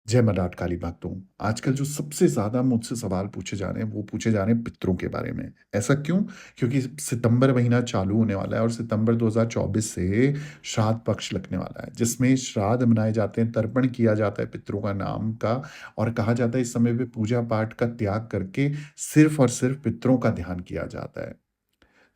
जय मर्दाट काली भक्तों। आजकल जो सबसे ज़्यादा मुझसे सवाल पूछे जा रहे हैं, वो पूछे जा रहे हैं पितरों के बारे में। ऐसा क्यों? क्योंकि सितंबर महीना चालू होने वाला है और सितंबर 2024 से श्राद्ध पक्ष लगने वाला है, जिसमें श्राद्ध मनाए जाते हैं, तर्पण किया जाता है पितरों का नाम का और कहा जाता है इस समय पे पूजा-पाठ का त्याग करके सिर्फ़ और सिर्फ़ पितरों का ध्यान किया जाता है।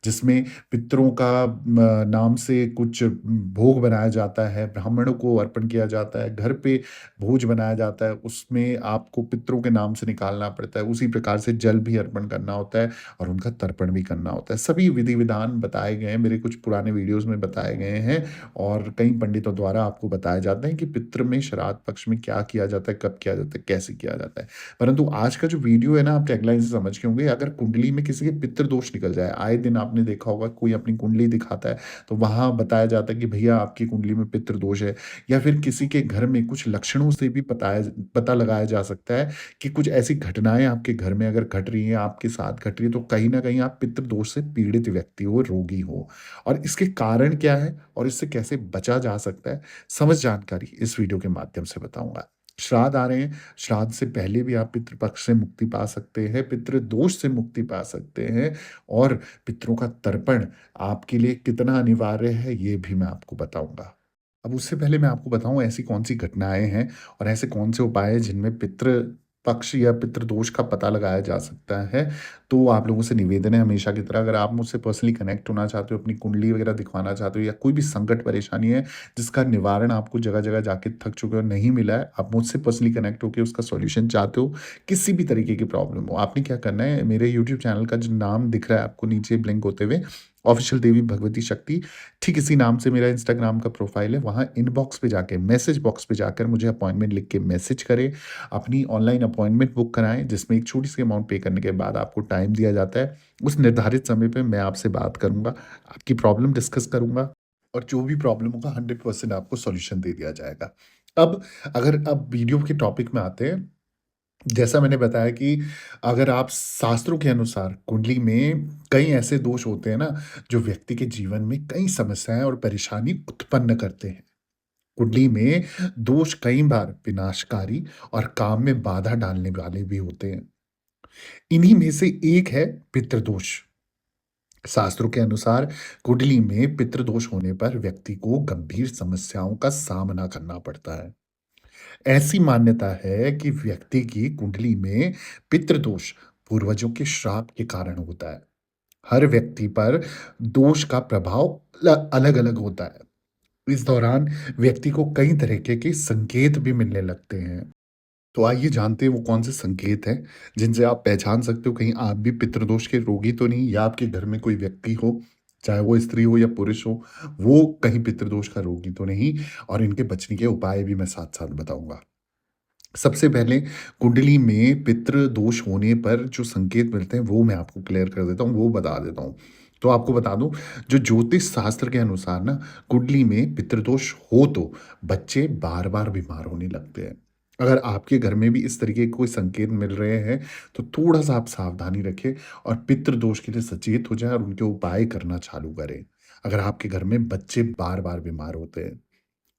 जिसमें पितरों का नाम से कुछ भोग बनाया जाता है, ब्राह्मणों को अर्पण किया जाता है, घर पे भोज बनाया जाता है, उसमें आपको पितरों के नाम से निकालना पड़ता है। उसी प्रकार से जल भी अर्पण करना होता है और उनका तर्पण भी करना होता है। सभी विधि-विधान बताए गए हैं, मेरे कुछ पुराने वीडियोज़ में बताए गए हैं और कई पंडितों द्वारा आपको बताया जाता है कि पितृ में श्राद्ध पक्ष में क्या किया जाता है, कब किया जाता है, कैसे किया जाता है। परंतु आज का जो वीडियो है ना, आप टैगलाइन से समझ गए होंगे, अगर कुंडली में किसी के पितृ दोष निकल जाए, आए दिन आपने देखा होगा कोई अपनी कुंडली दिखाता है, तो वहाँ बताया जाता है कि भैया आपकी कुंडली में पितृ दोष है या फिर किसी के घर में कुछ लक्षणों से भी पता लगाया जा सकता है कि कुछ ऐसी घटनाएँ आपके घर में अगर घट रही हैं, आपके साथ घट रही है, तो कहीं न कहीं आप पितृ दोष से पीड़ित व्यक्ति हो, रोगी हो। और इसके कारण क्या है और इससे कैसे बचा जा सकता है, समझ जानकारी इस वीडियो के माध्यम से बताऊँगा। श्राद्ध आ रहे हैं, श्राद्ध से पहले भी आप पितृपक्ष से मुक्ति पा सकते हैं, पितृदोष से मुक्ति पा सकते हैं और पितरों का तर्पण आपके लिए कितना अनिवार्य है, ये भी मैं आपको बताऊँगा। अब उससे पहले मैं आपको बताऊँ ऐसी कौन-सी घटनाएँ हैं और ऐसे कौन से उपाय हैं जिनमें पितृ पक्ष या पितृदोष का पता लगाया जा सकता है। तो आप लोगों से निवेदन है हमेशा की तरह अगर आप मुझसे पर्सनली कनेक्ट होना चाहते हो, अपनी कुंडली वगैरह दिखवाना चाहते हो या कोई भी संकट परेशानी है जिसका निवारण आपको जगह-जगह जाके थक चुके हो, नहीं मिला है, आप मुझसे पर्सनली कनेक्ट होके उसका सॉल्यूशन चाहते हो, किसी भी तरीके की प्रॉब्लम हो, आपने क्या करना है, मेरे यूट्यूब चैनल का जो नाम दिख रहा है आपको नीचे ब्लिंक होते हुए, ऑफ़िशियल देवी भगवती शक्ति, ठीक इसी नाम से मेरा इंस्टाग्राम का प्रोफ़ाइल है, वहाँ इनबॉक्स पे जाके, मैसेज बॉक्स पे जाकर मुझे अपॉइंटमेंट लिख के मैसेज करें, अपनी ऑनलाइन अपॉइंटमेंट बुक कराएँ, जिसमें एक छोटी-सी अमाउंट पे करने के बाद आपको टाइम दिया जाता है। उस निर्धारित समय पे मैं आपसे बात करूँगा, आपकी प्रॉब्लम डिस्कस करूँगा और जो भी प्रॉब्लम होगा 100% आपको सॉल्यूशन दे दिया जाएगा। अब वीडियो के टॉपिक में आते हैं। जैसा मैंने बताया कि अगर आप शास्त्रों के अनुसार कुंडली में कई ऐसे दोष होते हैं ना, जो व्यक्ति के जीवन में कई समस्याएँ और परेशानी उत्पन्न करते हैं। कुंडली में दोष कई बार विनाशकारी और काम में बाधा डालने वाले भी होते हैं। इन्हीं में से एक है पितृदोष। शास्त्रों के अनुसार कुंडली में पितृदोष होने पर व्यक्ति को गंभीर समस्याओं का सामना करना पड़ता है। ऐसी मान्यता है कि व्यक्ति की कुंडली में पितृदोष पूर्वजों के श्राप के कारण होता है। हर व्यक्ति पर दोष का प्रभाव अलग-अलग होता है। इस दौरान व्यक्ति को कई तरीके के संकेत भी मिलने लगते हैं। तो आइए जानते हैं वो कौन से संकेत हैं, जिनसे आप पहचान सकते हो कहीं आप भी पितृदोष के रोगी तो नहीं या आपके घर में कोई व्यक्ति हो, चाहे वो स्त्री हो या पुरुष हो, वो कहीं पितृदोष का रोगी तो नहीं और इनके बचने के उपाय भी मैं साथ-साथ बताऊँगा। सबसे पहले कुंडली में पितृ दोष होने पर जो संकेत मिलते हैं वो मैं आपको क्लियर कर देता हूँ, वो बता देता हूँ। तो आपको बता दूँ जो ज्योतिष शास्त्र के अनुसार ना कुंडली में पितृदोष हो तो बच्चे बार-बार बीमार होने लगते हैं। अगर आपके घर में भी इस तरीके के कोई संकेत मिल रहे हैं तो थोड़ा-सा आप सावधानी रखें और पितृदोष के लिए सचेत हो जाएँ और उनके उपाय करना चालू करें। अगर आपके घर में बच्चे बार-बार बीमार होते हैं।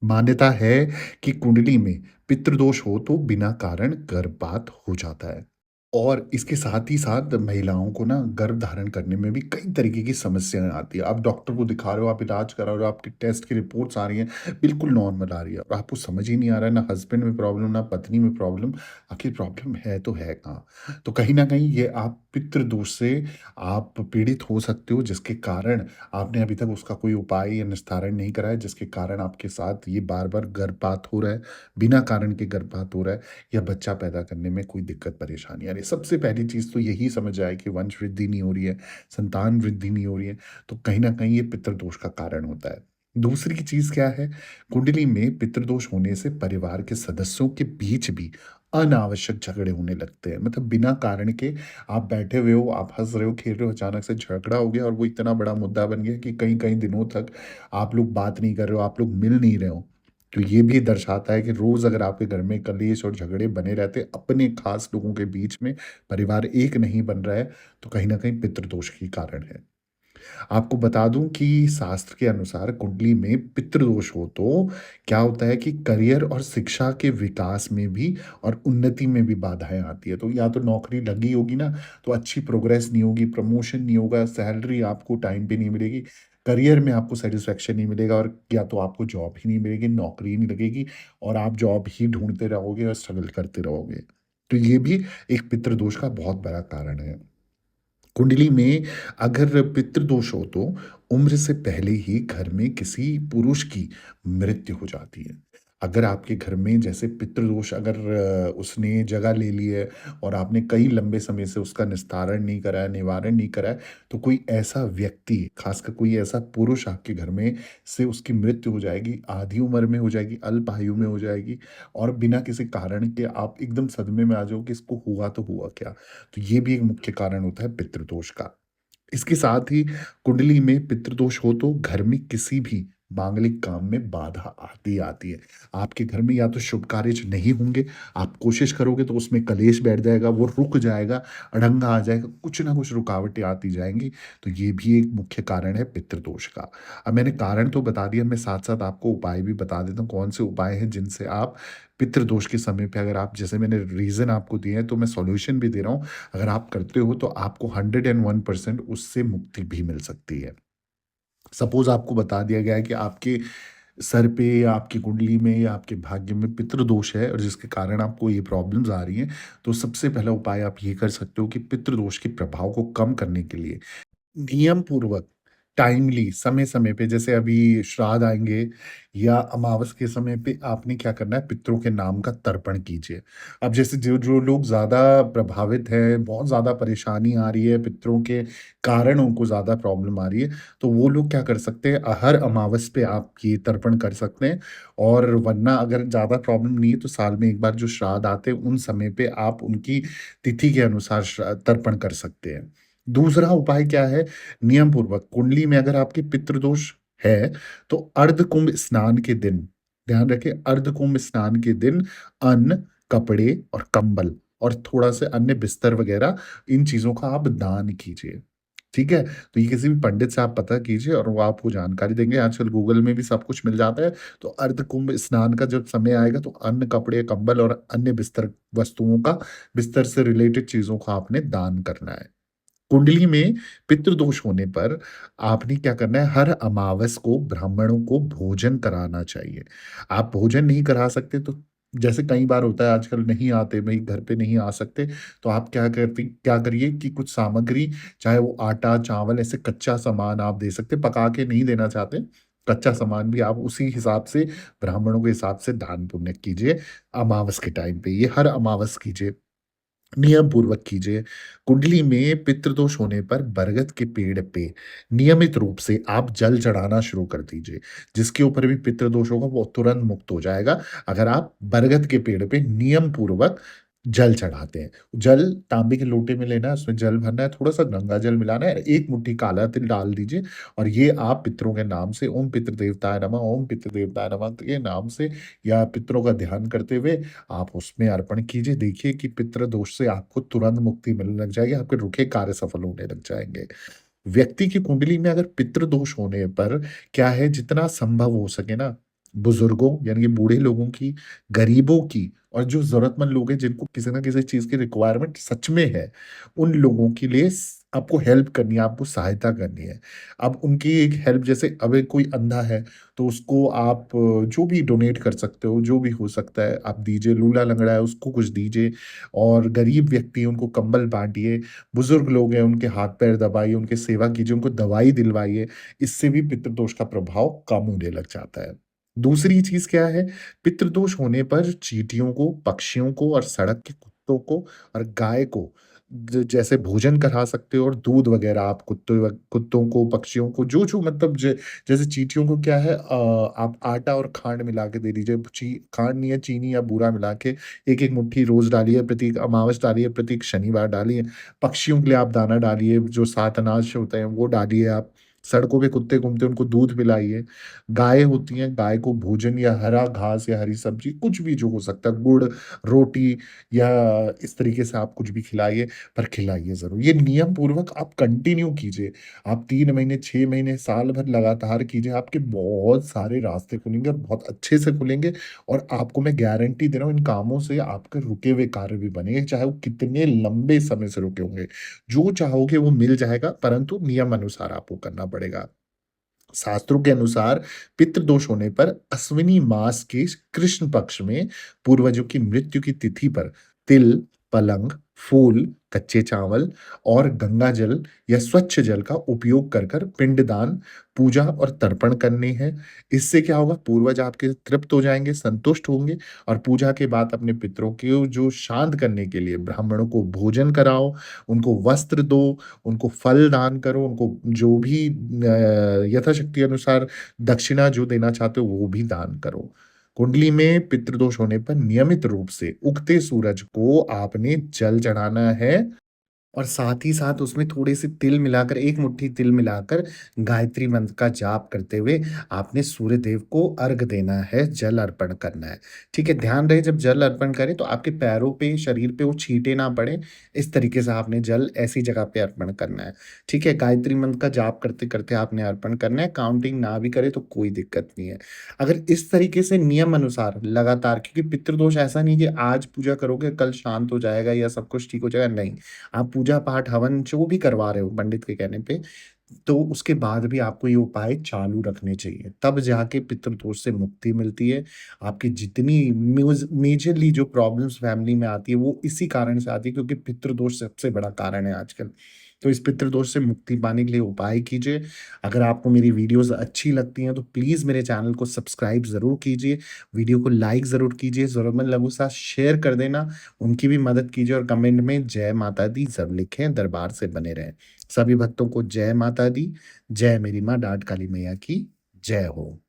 मान्यता है कि कुंडली में पितृदोष हो तो बिना कारण गर्भपात हो जाता है और इसके साथ ही साथ महिलाओं को ना गर्भ धारण करने में भी कई तरीके की समस्याएं आती है। आप डॉक्टर को दिखा रहे हो, आप इलाज करा रहे हो, आपकी टेस्ट की रिपोर्ट्स आ रही हैं, बिल्कुल नॉर्मल आ रही है और आपको समझ ही नहीं आ रहा है ना हस्बैंड में प्रॉब्लम ना पत्नी में प्रॉब्लम, आखिर प्रॉब्लम है तो है कहाँ? तो कहीं ना कहीं ये आप पितृदोष से आप पीड़ित हो सकते हो जिसके कारण आपने अभी तक उसका कोई उपाय या निस्तारण नहीं करा है, जिसके कारण आपके साथ ये बार-बार गर्भपात हो रहा है, बिना कारण के गर्भपात हो रहा है या बच्चा पैदा करने में कोई दिक्कत परेशानी आ रही है। सबसे पहली चीज़ तो यही समझ आए कि वंश वृद्धि नहीं हो रही है, संतान वृद्धि नहीं हो रही है, तो कहीं न कहीं ये पितृदोष का कारण होता है। दूसरी चीज़ क्या है, कुंडली में पितृदोष होने से परिवार के सदस्यों के बीच भी अनावश्यक झगड़े होने लगते हैं। मतलब बिना कारण के आप बैठे हुए हो, आप हँस रहे हो, खेल रहे हो, अचानक से झगड़ा हो गया और वो इतना बड़ा मुद्दा बन गया कि कई-कई दिनों तक आप लोग बात नहीं कर रहे हो, आप लोग मिल नहीं रहे हो। तो ये भी दर्शाता है कि रोज़ अगर आपके घर में कलेश और झगड़े बने रहते हैं, अपने खास लोगों के बीच में, परिवार एक नहीं बन रहा है, तो कहीं न कहीं पितृदोष ही कारण है। आपको बता दूँ कि शास्त्र के अनुसार कुंडली में पितृदोष हो तो क्या होता है कि करियर और शिक्षा के विकास में भी और उन्नति में भी बाधाएँ आती हैं। तो या तो नौकरी लगी होगी ना, तो अच्छी प्रोग्रेस नहीं होगी, प्रमोशन नहीं होगा, सैलरी आपको टाइम पे नहीं मिलेगी, करियर में आपको सैटिस्फैक्शन नहीं मिलेगा और या तो आपको जॉब ही नहीं मिलेगी, नौकरी ही नहीं लगेगी और आप जॉब ही ढूँढते रहोगे और स्ट्रगल करते रहोगे। तो ये भी एक पितृदोष का बहुत बड़ा कारण है। कुंडली में अगर पितृदोष हो तो उम्र से पहले ही घर में किसी पुरुष की मृत्यु हो जाती है। अगर आपके घर में जैसे पितृदोष अगर उसने जगह ले ली है और आपने कई लंबे समय से उसका निस्तारण नहीं करा है, निवारण नहीं करा है, तो कोई ऐसा व्यक्ति, खासकर कोई ऐसा पुरुष आपके घर में से उसकी मृत्यु हो जाएगी, आधी उम्र में हो जाएगी, अल्प आयु में हो जाएगी और बिना किसी कारण के आप एकदम सदमे में आ जाओ कि इसको हुआ तो हुआ क्या? तो ये भी एक मुख्य कारण होता है पितृदोष का। इसके साथ ही कुंडली में पितृदोष हो तो घर में किसी भी मांगलिक काम में बाधा आती ही आती है। आपके घर में या तो शुभ कार्य नहीं होंगे, आप कोशिश करोगे तो उसमें कलेश बैठ जाएगा, वो रुक जाएगा, अड़ंगा आ जाएगा, कुछ ना कुछ रुकावटें आती जाएँगी। तो ये भी एक मुख्य कारण है पितृदोष का। अब मैंने कारण तो बता दिया, मैं साथ-साथ आपको उपाय भी बता देता हूँ, कौन से उपाय हैं जिनसे आप पितृदोष के समय पे अगर आप जैसे मैंने रीज़न आपको दिए हैं, तो मैं सॉल्यूशन भी दे रहा हूँ। अगर आप करते हो तो आपको 101% उससे मुक्ति भी मिल सकती है। सपोज़ आपको बता दिया गया है कि आपके सर पे या आपकी कुंडली में या आपके भाग्य में पितृदोष है और जिसके कारण आपको ये प्रॉब्लम्स आ रही हैं, तो सबसे पहला उपाय आप ये कर सकते हो कि पितृदोष के प्रभाव को कम करने के लिए नियम पूर्वक, टाइमली, समय-समय पे जैसे अभी श्राद्ध आएँगे या अमावस के समय पे आपने क्या करना है, पितरों के नाम का तर्पण कीजिए। अब जैसे जो जो लोग ज़्यादा प्रभावित हैं, बहुत ज़्यादा परेशानी आ रही है, पितरों के कारण उनको ज़्यादा प्रॉब्लम आ रही है, तो वो लोग क्या कर सकते हैं, हर अमावस पे आप ये तर्पण कर सकते हैं और वरना अगर ज़्यादा प्रॉब्लम नहीं है, तो साल में 1 बार जो श्राद्ध आते हैं, उन समय पे आप उनकी तिथि के अनुसार तर्पण कर सकते हैं। दूसरा उपाय क्या है, नियम पूर्वक कुंडली में अगर आपके पितृदोष है, तो अर्धकुंभ स्नान के दिन, ध्यान रखें अर्धकुंभ स्नान के दिन अन्न, कपड़े और कंबल और थोड़ा-सा अन्य बिस्तर वगैरह इन चीज़ों का आप दान कीजिए। ठीक है? तो ये किसी भी पंडित से आप पता कीजिए और वो आपको जानकारी देंगे। आजकल गूगल में भी सब कुछ मिल जाता है। तो अर्धकुंभ स्नान का जब समय आएगा तो अन्न, कपड़े, कंबल और अन्य बिस्तर वस्तुओं का बिस्तर से रिलेटेड चीज़ों का आपने दान करना है। कुंडली में पितृदोष होने पर आपने क्या करना है, हर अमावस को ब्राह्मणों को भोजन कराना चाहिए। आप भोजन नहीं करा सकते तो जैसे कई बार होता है आजकल नहीं आते, भई घर पे नहीं आ सकते, तो आप क्या करिए कि कुछ सामग्री चाहे वो आटा, चावल ऐसे कच्चा सामान आप दे सकते हैं, पका के नहीं देना चाहते, कच्चा सामान भी आप उसी हिसाब से ब्राह्मणों के हिसाब से दान पुण्य कीजिए, अमावस के टाइम पे। ये हर अमावस कीजिए। नियम पूर्वक कीजिए। कुंडली में पितृदोष होने पर बरगद के पेड़ पे नियमित रूप से आप जल चढ़ाना शुरू कर दीजिए। जिसके ऊपर भी पितृदोष होगा वो तुरंत मुक्त हो जाएगा, अगर आप बरगद के पेड़ पे नियम पूर्वक जल चढ़ाते हैं। जल तांबे के लोटे में लेना है, उसमें जल भरना है, थोड़ा-सा गंगा जल मिलाना है, 1 मुट्ठी काला तिल डाल दीजिए और ये आप पितरों के नाम से ओम पितृदेवताय नमः, ओम पितृदेवताय नमः के नाम से या पितरों का ध्यान करते हुए आप उसमें अर्पण कीजिए। देखिए कि पितृ दोष से आपको तुरंत मुक्ति मिलने लग जाएगी, आपके रुके कार्य सफल होने लग जाएँगे। व्यक्ति की कुंडली में अगर पितृ दोष होने पर क्या है, जितना संभव हो सके ना, बुजुर्गों यानी कि बूढ़े लोगों की, गरीबों की और जो ज़रूरतमंद लोग हैं जिनको किसी न किसी चीज़ की रिक्वायरमेंट सच में है, उन लोगों के लिए आपको हेल्प करनी है, आपको सहायता करनी है। अब उनकी एक हेल्प जैसे अब एक कोई अंधा है, तो उसको आप जो भी डोनेट कर सकते हो, जो भी हो सकता है आप दीजिए, लूला-लंगड़ा है उसको कुछ दीजिए और गरीब व्यक्ति हैं उनको कंबल बाँटिए, बुजुर्ग लोग हैं उनके हाथ-पैर दबाइए, उनकी सेवा कीजिए, उनको दवाई दिलवाइए, इससे भी पितृदोष का प्रभाव कम होने लग जाता है। दूसरी चीज़ क्या है, पितृदोष होने पर चींटियों को, पक्षियों को और सड़क के कुत्तों को और गाय को जैसे भोजन करा सकते हो और दूध वगैरह आप कुत्तों को, पक्षियों को जो मतलब जैसे चींटियों को क्या है आप आटा और खांड मिला के दे दीजिए। खांड नहीं है, चीनी या बूरा मिला के 1-1 मुट्ठी रोज़ डालिए, प्रत्येक अमावस डालिए, प्रत्येक शनिवार डालिए। पक्षियों के लिए आप दाना डालिए, जो 7 अनाज होते हैं वो डालिए आप। सड़कों पे कुत्ते घूमते हैं, उनको दूध पिलाइए। गाय होती हैं, गाय को भोजन या हरा घास या हरी सब्ज़ी कुछ भी जो हो सकता है, गुड़, रोटी या इस तरीके से आप कुछ भी खिलाइए, पर खिलाइए ज़रूर। ये नियम पूर्वक आप कंटिन्यू कीजिए। आप 3 महीने, 6 महीने, साल भर लगातार कीजिए, आपके बहुत सारे रास्ते खुलेंगे और बहुत अच्छे से खुलेंगे और आपको मैं गारंटी दे रहा हूँ इन कामों से आपके रुके हुए कार्य भी बनेंगे, चाहे वो कितने लंबे समय से रुके होंगे। जो चाहोगे वो मिल जाएगा, परंतु नियम अनुसार आपको करना पड़ेगा। शास्त्रों के अनुसार पितृदोष होने पर अश्विनी मास के कृष्ण पक्ष में पूर्वजों की मृत्यु की तिथि पर तिल, पलंग, फूल, कच्चे चावल और गंगा जल या स्वच्छ जल का उपयोग कर कर पिंडदान, पूजा और तर्पण करने हैं। इससे क्या होगा, पूर्वज आपके तृप्त हो जाएँगे, संतुष्ट होंगे और पूजा के बाद अपने पितरों को जो शांत करने के लिए ब्राह्मणों को भोजन कराओ, उनको वस्त्र दो, उनको फल दान करो, उनको जो भी यथाशक्ति अनुसार दक्षिणा जो देना चाहते हो वो भी दान करो। कुंडली में पितृदोष होने पर नियमित रूप से उगते सूरज को आपने जल चढ़ाना है और साथ ही साथ उसमें थोड़े-से तिल मिलाकर 1 मुट्ठी तिल मिलाकर गायत्री मंत्र का जाप करते हुए आपने सूर्य देव को अर्घ देना है, जल अर्पण करना है। ठीक है? ध्यान रहे जब जल अर्पण करें तो आपके पैरों पे, शरीर पे वो छींटे ना पड़े, इस तरीके से आपने जल ऐसी जगह पे अर्पण करना है। ठीक है? गायत्री मंत्र का जाप करते-करते आपने अर्पण करना है, काउंटिंग ना भी करे तो कोई दिक्कत नहीं है। अगर इस तरीके से नियम अनुसार लगातार, क्योंकि पितृदोष ऐसा नहीं कि आज पूजा करोगे, कल शांत हो जाएगा या सब कुछ ठीक हो जाएगा, नहीं। आप पूजा-पाठ, हवन जो भी करवा रहे हो पंडित के कहने पे, तो उसके बाद भी आपको ये उपाय चालू रखने चाहिए। तब जाके पितृदोष से मुक्ति मिलती है। आपकी जितनी मेजरली जो प्रॉब्लम्स फैमिली में आती है, वो इसी कारण से आती है क्योंकि पितृदोष सबसे बड़ा कारण है आजकल। तो इस पितृदोष से मुक्ति पाने के लिए उपाय कीजिए। अगर आपको मेरी वीडियोज़ अच्छी लगती हैं, तो प्लीज़ मेरे चैनल को सब्सक्राइब ज़रूर कीजिए। वीडियो को लाइक ज़रूर कीजिए, ज़रूरतमंद लोगों के साथ शेयर कर देना। उनकी भी मदद कीजिए और कमेंट में जय माता दी ज़रूर लिखें, दरबार से बने रहें। सभी भक्तों को जय माता दी, जय मेरी माँ डाँट काली मैया की जय हो।